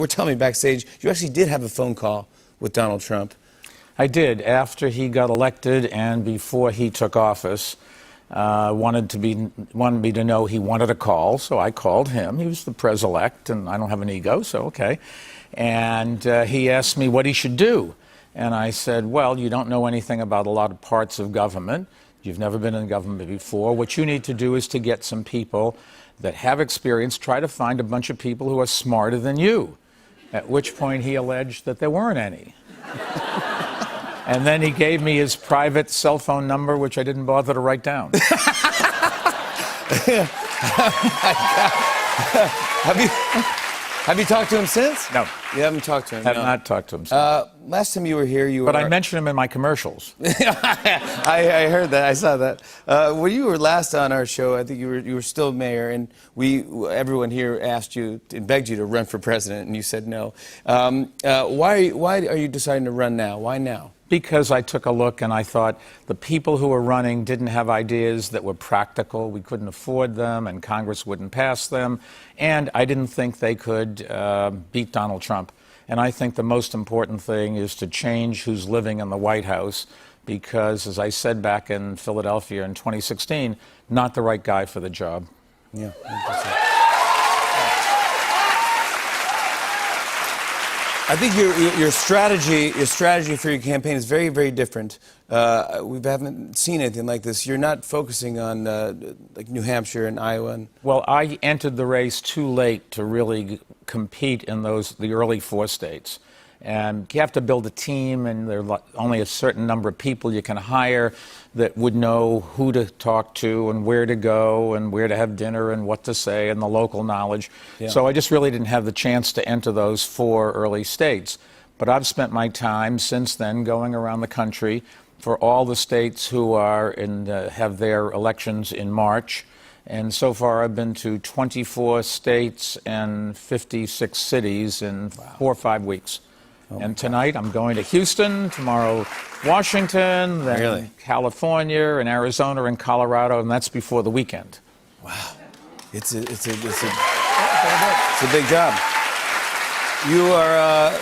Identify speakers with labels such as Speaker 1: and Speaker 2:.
Speaker 1: Were telling me backstage, you actually did have a phone call with Donald Trump.
Speaker 2: I did, after he got elected and before he took office. Wanted me to know he wanted a call, so I called him. He was the pres-elect, and I don't have an ego, so okay. And he asked me what he should do. And I said, well, you don't know anything about a lot of parts of government. You've never been in government before. What you need to do is to get some people that have experience, try to find a bunch of people who are smarter than you. At which point he alleged that there weren't any. And then he gave me his private cell phone number, which I didn't bother to write down.
Speaker 1: Have you talked to him since?
Speaker 2: No.
Speaker 1: You haven't talked to him?
Speaker 2: Have not talked to him since.
Speaker 1: Last time you were here, you were...
Speaker 2: But I mentioned him in my commercials.
Speaker 1: I heard that. I saw that. When you were last on our show, I think you were still mayor, and everyone here asked you and begged you to run for president, and you said no. Why are you deciding to run now? Why now?
Speaker 2: Because I took a look and I thought the people who were running didn't have ideas that were practical. We couldn't afford them, and Congress wouldn't pass them. And I didn't think they could beat Donald Trump. And I think the most important thing is to change who's living in the White House, because, as I said back in Philadelphia in 2016, not the right guy for the job.
Speaker 1: Yeah. I think your strategy for your campaign is very, very different. We haven't seen anything like this. You're not focusing on like New Hampshire and Iowa.
Speaker 2: Well, I entered the race too late to really compete in the early 4 states. And you have to build a team, and there are only a certain number of people you can hire that would know who to talk to and where to go and where to have dinner and what to say and the local knowledge. Yeah. So I just really didn't have the chance to enter those 4 early states. But I've spent my time since then going around the country for all the states who are have their elections in March. And so far I've been to 24 states and 56 cities in 4 or 5 weeks. And tonight I'm going to Houston, tomorrow Washington, then California and Arizona and Colorado, and that's before the weekend.
Speaker 1: Wow. It's a big job. You are